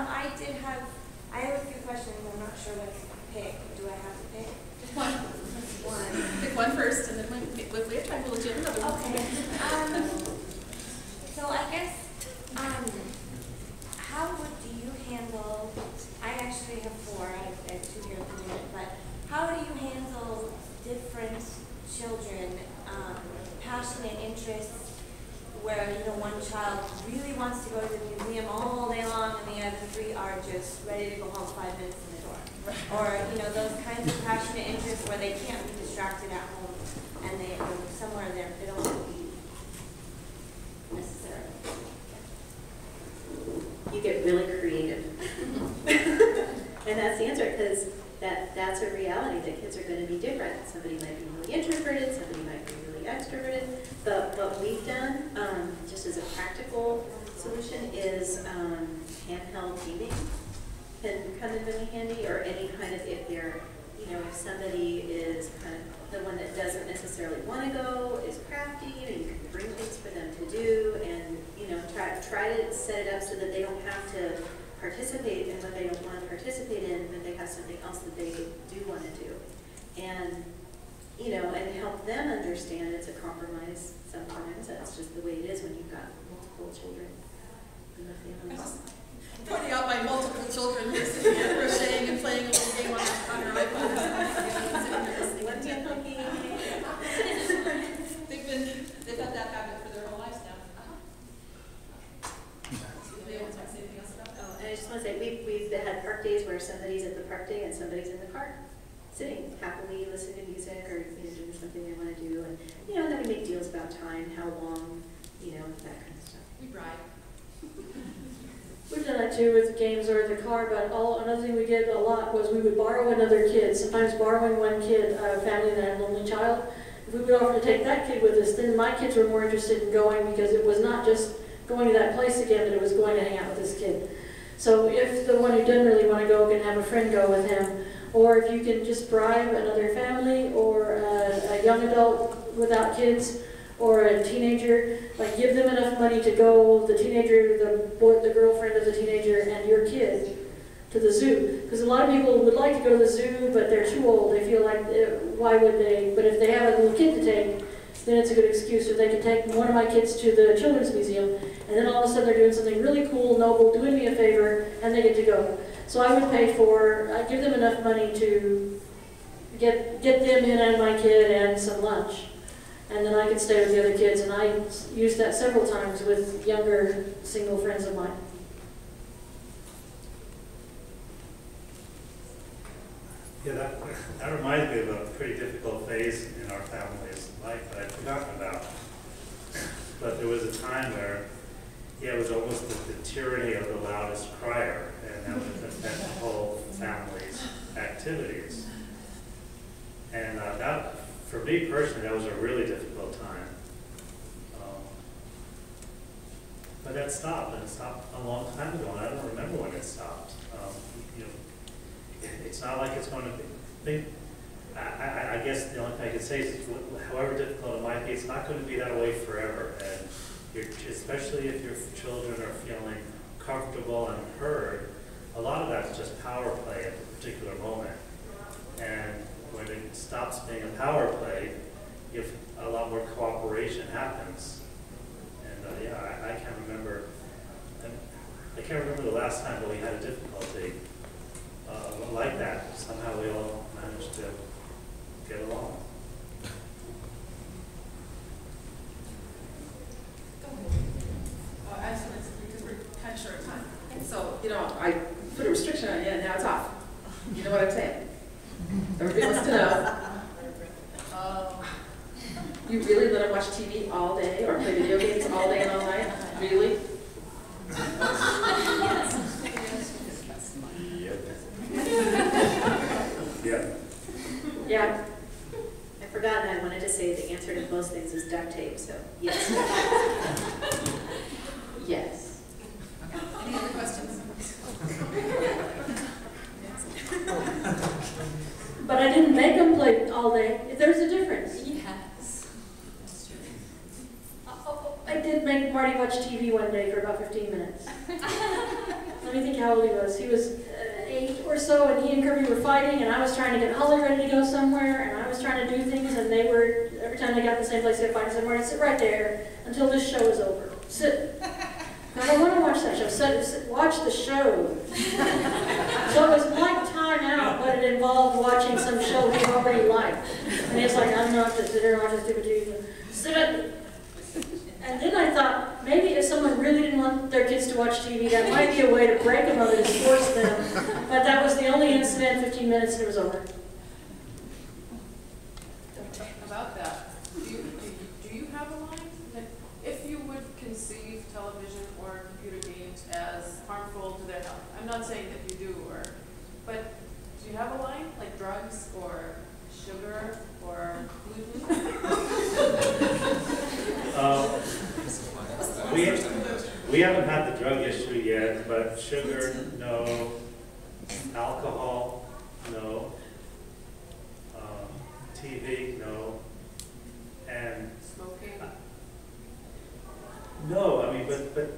I have a few questions. I'm not sure what to pick. Do I have to pick? Pick one. Pick one first, and then if we have time, we'll let you have another one. Okay. So I guess, how do you handle, I actually have four, I have two here at the moment, but how do you handle different children, passionate interests, where, you know, one child really wants to go to the museum all day long and the other three are just ready to go home 5 minutes in the door? Or, you know, those kinds of passionate interests where they can't be distracted at home and they are somewhere there, they don't want to be necessarily. You get really creative. And that's the answer, because that's a reality that kids are going to be different. Somebody might be really introverted, somebody might be really extroverted. But what we've done, just as a practical solution, is handheld gaming can come in really handy, or any kind of, if they're, you know, if somebody is kind of the one that doesn't necessarily want to go, is crafty, you know, you can bring things for them to do, and, you know, try to set it up so that they don't have to participate in what they don't want to participate in, but they have something else that they do want to do. And, you know, and help them understand it's a compromise sometimes. That's just the way it is when you've got multiple children in the family. Pointing out my multiple children who are sitting here crocheting and playing a little game on their iPad or something. They've had that habit for their whole lives now. They want to say anything else about that? Oh, and I just want to say, we've had park days where somebody's at the park day and somebody's in the car, sitting happily listening to music, or, you know, doing something they want to do, and, you know, then we make deals about time, how long, you know, that kind of stuff. We ride. We've done that too with games or the car, but another thing we did a lot was we would borrow another kid, sometimes borrowing one kid, a family that had an only child. If we would offer to take that kid with us, then my kids were more interested in going, because it was not just going to that place again, but it was going to hang out with this kid. So if the one who doesn't really want to go can have a friend go with him, or if you can just bribe another family or a young adult without kids, or a teenager, like give them enough money to go, the teenager, the girlfriend of the teenager, and your kid to the zoo. Because a lot of people would like to go to the zoo, but they're too old. They feel like, why would they? But if they have a little kid to take, then it's a good excuse. Or they can take one of my kids to the Children's Museum, and then all of a sudden they're doing something really cool, noble, doing me a favor, and they get to go. So I would pay I'd give them enough money to get them in and my kid and some lunch. And then I could stay with the other kids, and I used that several times with younger single friends of mine. Yeah, that reminds me of a pretty difficult phase in our family's life that I'd forgotten about. But there was a time where, yeah, it was almost the tyranny of the loudest crier, and that would affect the whole family's activities. And that, for me personally, that was a really difficult time. But that stopped, and it stopped a long time ago, and I don't remember when it stopped. You know, it's not like it's going to be. I guess the only thing I could say is, however difficult it might be, it's not going to be that way forever. And especially if your children are feeling comfortable and heard, a lot of that's just power play at a particular moment. And when it stops being a power play, if a lot more cooperation happens. And yeah, I can't remember. I can't remember the last time that we had a difficulty like that. Somehow we all managed to get along. I just wanted to, because we're kind of short of time. So, you know, I put a restriction on you, and now it's off. You know what I'm saying? Everybody wants to know. You really let them watch TV all day or play video games all day and all night? Really? Yeah. Yeah. I forgot that I wanted to say the answer to most things is duct tape, so yes. Yes. Any other questions? But I didn't make them play all day. There's a difference. Yes. That's true. I did make Marty watch TV one day for about 15 minutes. Let me me think how old he was. He was 8 or so, and he and Kirby were fighting, and I was trying to get Holly ready to go somewhere, and I was trying to do things, and they were, every time they got to the same place, they'd fight somewhere, and I'd sit right there until this show is over. Sit. I don't want to watch that show. Sit, watch the show. So it was like time out, but it involved watching some show he already liked. And it's like, I don't know if to sit here and watch this stupid TV. Sit. And then I thought, maybe if someone really didn't want their kids to watch TV, that might be a way to break them of it, is force them. But that was the only incident, 15 minutes, and it was over. About that, do you have a line? Like, if you would conceive television or computer games as harmful to their health, I'm not saying that you do, but do you have a line? Like drugs or sugar or gluten? We haven't had the drug issue yet, but sugar, no. Alcohol, no. TV, no. And Smoking? no, I mean, but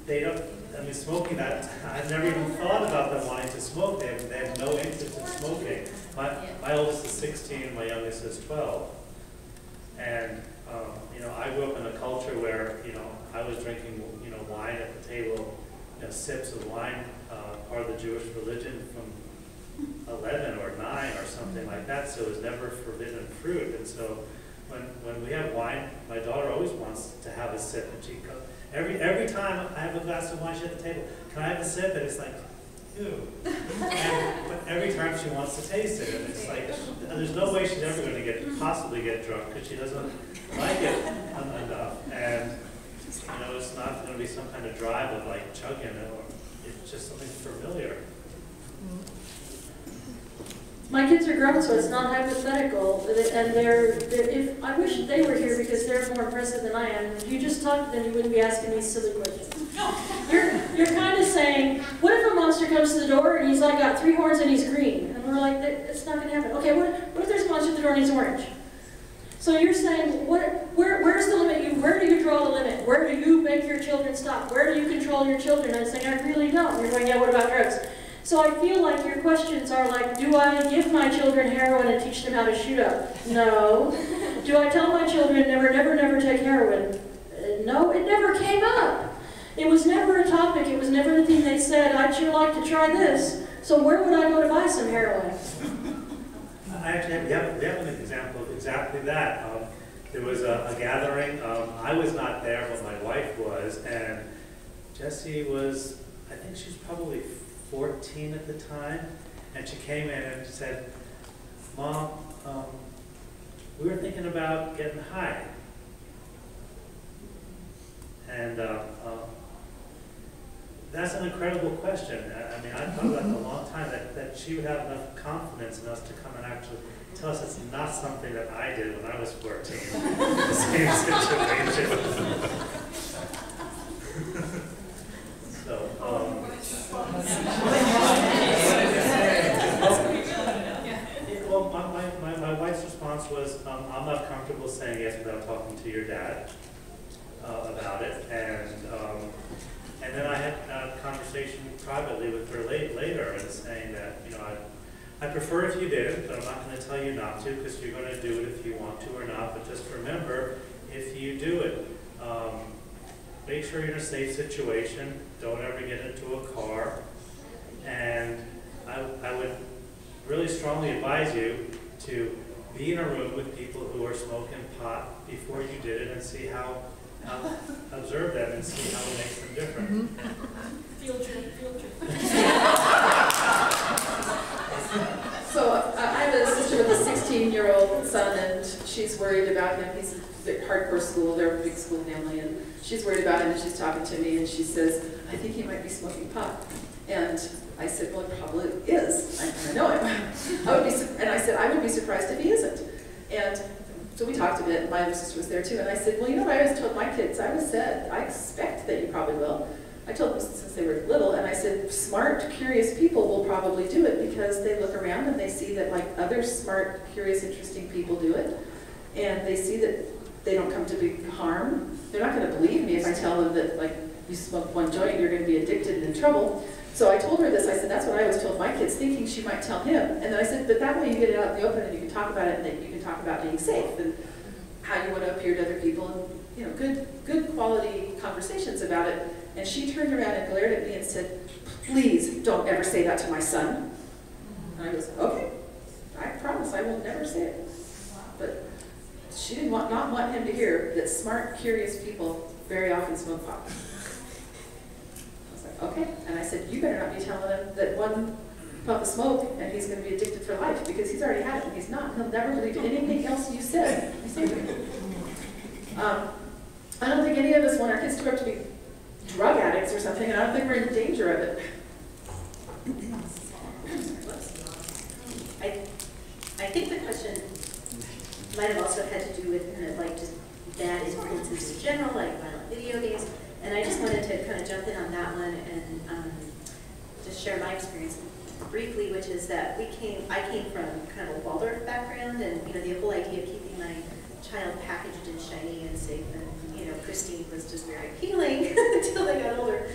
they don't, I mean, smoking, I've never even thought about them wanting to smoke. They have no interest in smoking. My oldest is 16, my youngest is 12. And, you know, I grew up in a culture where, you know, I was drinking, you know, wine at the table, you know, sips of wine, part of the Jewish religion from 11 or 9 or something like that, so it was never forbidden fruit. And so when we have wine, my daughter always wants to have a sip, and she goes, every time I have a glass of wine, she's at the table, can I have a sip? And it's like, ew. But every time she wants to taste it, and it's like, there's no way she's ever going to possibly get drunk, because she doesn't like it enough. And you know, it's not going to be some kind of drive of like chugging it, or it's just something familiar. My kids are grown, so it's not hypothetical, and if I wish they were here because they're more impressive than I am. If you just talked to them, you wouldn't be asking me silly questions. You're kind of saying, what if a monster comes to the door and he's like got 3 horns and he's green? And we're like, it's not going to happen. Okay, what if there's a monster at the door and he's orange? So you're saying, where's the limit? Where do you draw the limit? Where do you make your children stop? Where do you control your children? And I'm saying, I really don't. And you're going, yeah, what about drugs? So I feel like your questions are like, do I give my children heroin and teach them how to shoot up? No. Do I tell my children never take heroin? No, it never came up. It was never a topic. It was never the thing they said, I'd sure like to try this. So where would I go to buy some heroin? Actually, we have an example of exactly that. There was a gathering. I was not there, but my wife was, and Jessie was, I think she was probably 14 at the time, and she came in and said, Mom, we were thinking about getting high. And that's an incredible question. I mean, I thought about it a long time, that she would have enough confidence in us to come and actually tell us it's not something that I did when I was 14. The same situation. So, well, my wife's response was, I'm not comfortable saying yes without talking to your dad about it, and then I had a conversation privately with her later, and saying that, you know, I prefer if you did, but I'm not going to tell you not to, because you're going to do it if you want to or not. But just remember, if you do it, make sure you're in a safe situation. Don't ever get into a car. And I would really strongly advise you to be in a room with people who are smoking pot before you did it, and see how, observe them and see how it makes them different. Field trip. So I have a sister with a 16-year-old son, and she's worried about him. He's a hardcore school. They're a big school family, and she's worried about him, and she's talking to me, and she says, I think he might be smoking pot. And I said, well, it probably is. I know him. And I said, I would be surprised if he isn't. And so we talked a bit, and my other sister was there too, and I said, well, you know what I always told my kids? I always said, I expect that you probably will. I told them since they were little, and I said, smart, curious people will probably do it, because they look around and they see that like other smart, curious, interesting people do it, and they see that they don't come to big harm. They're not going to believe me if I tell them that like you smoke one joint, you're going to be addicted and in trouble. So I told her this, I said, that's what I was told my kids, thinking she might tell him. And then I said, but that way you get it out in the open and you can talk about it, and then you can talk about being safe and how you want to appear to other people, and you know, good quality conversations about it. And she turned around and glared at me and said, please don't ever say that to my son. And I goes, okay, I promise I will never say it. But she did not want him to hear that smart, curious people very often smoke pot. I was like, okay. And I said, you better not be telling him that one puff of smoke and he's going to be addicted for life, because he's already had it and he's not. He'll never believe anything else you said. You say to him. I don't think any of us want our kids to grow up to be drug addicts or something, and I don't think we're in danger of it. I think the question might have also had to do with kind of like just bad influences in general, like violent video games. And I just wanted to kind of jump in on that one and just share my experience briefly, which is that I came from kind of a Waldorf background, and you know, the whole idea of keeping my child packaged and shiny and safe and you know, pristine was just very appealing until they got older.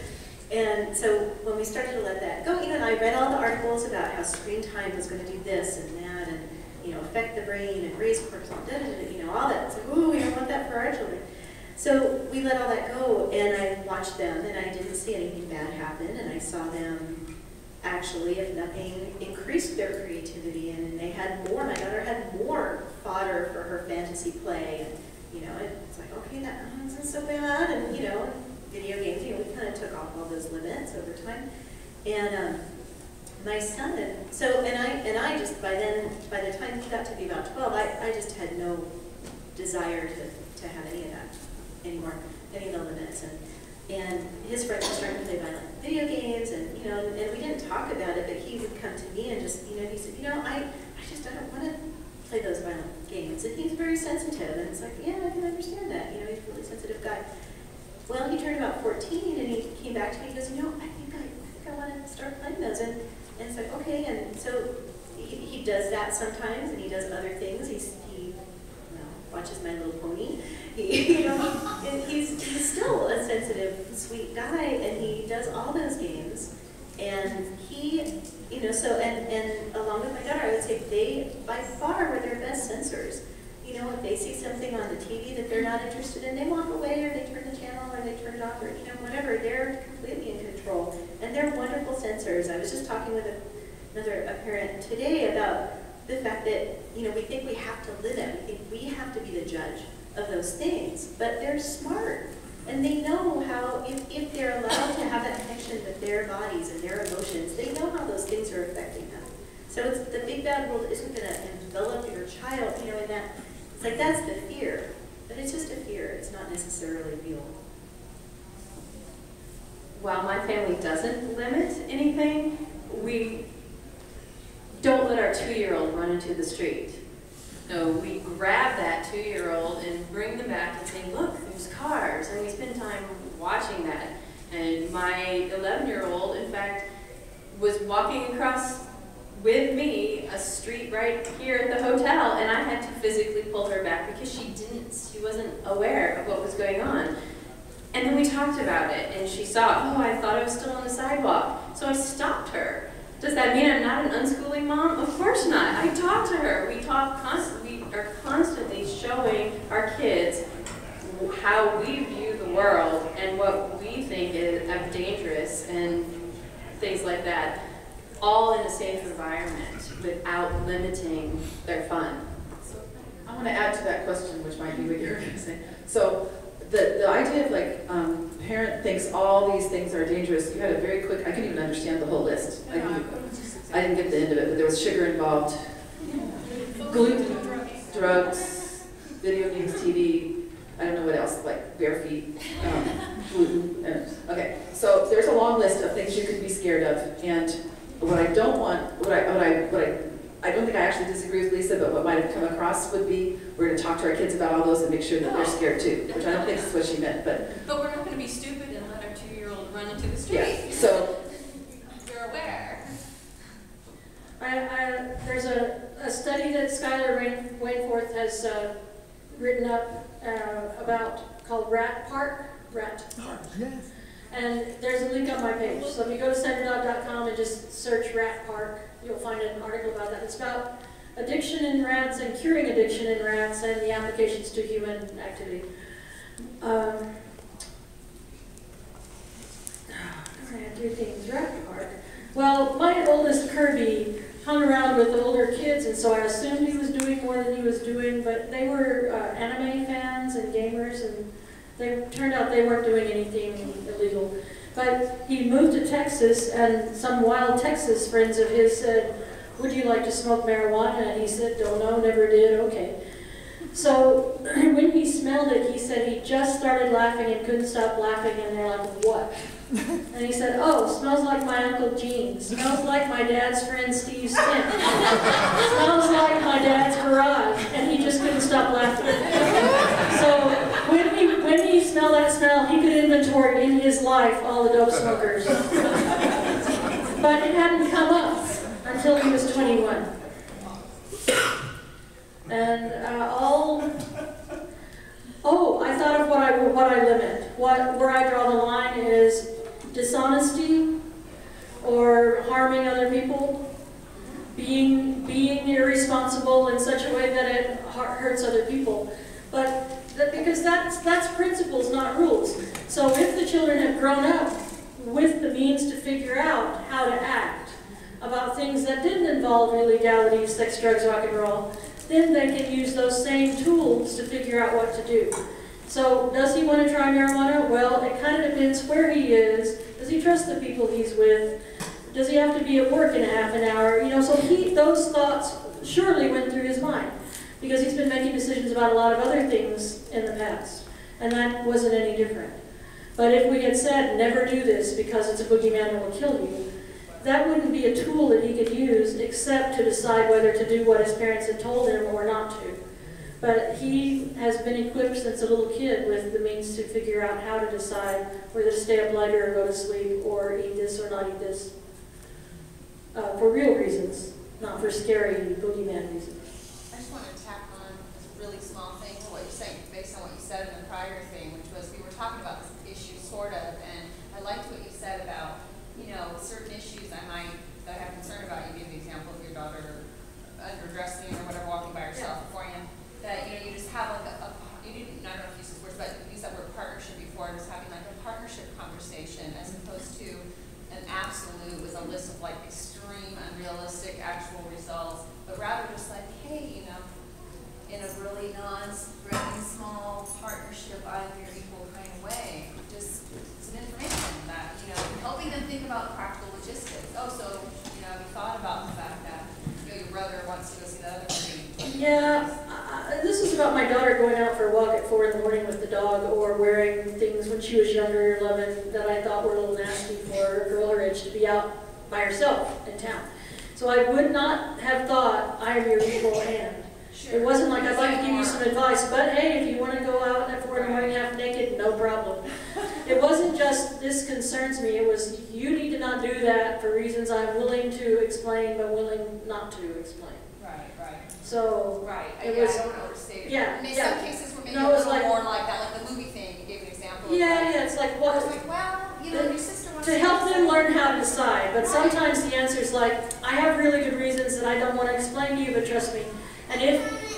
And so when we started to let that go, you know, and I read all the articles about how screen time was going to do this and that, and you know, affect the brain and raise cortisol, you know, all that. It's like, ooh, we don't want that for our children. So we let all that go, and I watched them, and I didn't see anything bad happen, and I saw them actually, if nothing, increase their creativity, and they had more. My daughter had more fodder for her fantasy play, and you know, it's like, okay, that isn't so bad, and you know, video games, you know, we kind of took off all those limits over time, and my son, and I just by the time he got to be about 12, I just had no desire to have any of that anymore, any of the limits, and his friends were starting to play violent video games, and you know, and we didn't talk about it, but he would come to me and just, you know, he said, you know, I don't want to play those violent games, and he's very sensitive, and it's like, yeah, I can understand that, you know, he's a really sensitive guy. Well, he turned about 14, and he came back to me, he goes, you know, I think I want to start playing those, and it's like, okay, and so he does that sometimes, and he does other things. He watches My Little Pony. You know, and he's still a sensitive, sweet guy, and he does all those games. And he, you know, so and along with my daughter, I would say they by far were their best sensors. You know, if they see something on the TV that they're not interested in, they walk away, or they turn the channel, or they turn it off, or you know, whatever. They're completely in control, and they're wonderful sensors. I was just talking with a parent today about the fact that, you know, we think we have to limit, we think we have to be the judge of those things, but they're smart, and they know how, if they're allowed to have that connection with their bodies and their emotions, they know how those things are affecting them. So it's, the big bad world isn't going to envelop your child, you know, in that. It's like, that's the fear, but it's just a fear. It's not necessarily real. While my family doesn't limit anything, we don't let our 2-year-old run into the street. No, we grab that 2-year-old and bring them back and say, look, there's cars, and we spend time watching that. And my 11-year-old, in fact, was walking across with me a street right here at the hotel, and I had to physically pull her back because she wasn't aware of what was going on. And then we talked about it, and she saw, oh, I thought I was still on the sidewalk. So I stopped her. Does that mean I'm not an unschooling mom? Of course not. I talk to her. We talk constantly. We are constantly showing our kids how we view the world and what we think is dangerous and things like that, all in a safe environment without limiting their fun. So I want to add to that question, which might be what you're going to say. So the idea of like parent thinks all these things are dangerous. You had a very quick, I couldn't even understand the whole list. I didn't get the end of it, but there was sugar involved, gluten, drugs, video games, TV, I don't know what else, like bare feet, gluten, and, okay. So there's a long list of things you could be scared of, and what I don't want, I don't think I actually disagree with Lisa, but what might have come across would be, we're going to talk to our kids about all those and make sure that they're scared too, which I don't think is what she meant, but. But we're not going to be stupid and let our 2-year-old run into the street. Yeah, so. We're aware. There's a study that Skylar Wainforth has written up about, called Rat Park. Yes. And there's a link on my page. So if you go to sandra.com and just search Rat Park, you'll find an article about that. It's about addiction in rats and curing addiction in rats and the applications to human activity. I had 3 things. Rat Park. Well, my oldest Kirby hung around with the older kids, and so I assumed he was doing more than he was doing, but they were anime fans and gamers, and they turned out they weren't doing anything illegal. But he moved to Texas, and some wild Texas friends of his said, "Would you like to smoke marijuana?" And he said, "Don't know, never did, okay." So when he smelled it, he said he just started laughing and couldn't stop laughing, and they're like, "What?" And he said, "Oh, smells like my Uncle Gene. Smells like my dad's friend Steve's tent. Smells like my dad's garage." And he just couldn't stop laughing. So when he smelled that smell, he could inventory in his life all the dope smokers. But it hadn't come up until he was 21. And I thought of what I limit. Where I draw the line is dishonesty or harming other people, being irresponsible in such a way that it hurts other people. Because that's principles, not rules. So if the children have grown up with the means to figure out how to act about things that didn't involve illegality, sex, drugs, rock and roll, then they can use those same tools to figure out what to do. So does he want to try marijuana? Well, it kind of depends where he is. Does he trust the people he's with? Does he have to be at work in a half an hour? So those thoughts surely went through his mind, because he's been making decisions about a lot of other things in the past, and that wasn't any different. But if we had said, never do this because it's a boogeyman that will kill you, that wouldn't be a tool that he could use except to decide whether to do what his parents had told him or not to. But he has been equipped since a little kid with the means to figure out how to decide whether to stay up later or go to sleep or eat this or not eat this. For real reasons, not for scary boogeyman reasons. I just want to tack on a really small thing to what you're saying, based on what you said in the prior thing, which was we were talking about this issue, sort of, and I liked what you said about, certain issues that I have concern about. You gave the example of your daughter underdressing or whatever, walking by herself beforehand, that, you just have like you didn't, I don't know if you used this word, but you used that word partnership before, just having like a partnership conversation as opposed to an absolute with a list of like extreme, unrealistic, actual results, but rather just like, hey, in a really non-threatening, small partnership, I'm your equal kind of way, just some information that, helping them think about practical logistics. Oh, so, have you thought about the fact that, your brother wants to go see the other movie? Yeah, this is about my daughter going out for a walk at 4 in the morning with the dog, or wearing things when she was younger, 11, that I thought were a little nasty for a girl her age to be out by herself in town. So I would not have thought, I am your equal hand. Sure. It wasn't like, I'd like to give you some advice, but hey, if you want to go out at 4 in the morning half naked, no problem. It wasn't just, this concerns me, it was, you need to not do that for reasons I'm willing to explain, but willing not to explain. Right. So, right. It was, I don't overstate it. Yeah. I mean, some cases were maybe No, a little like, more like that, like the movie thing, you gave an example. Yeah, it's like, what? I was like, well, your sister wants to help them learn how to decide, but sometimes the answer is like, I have really good reasons that I don't want to explain to you, but trust me. And if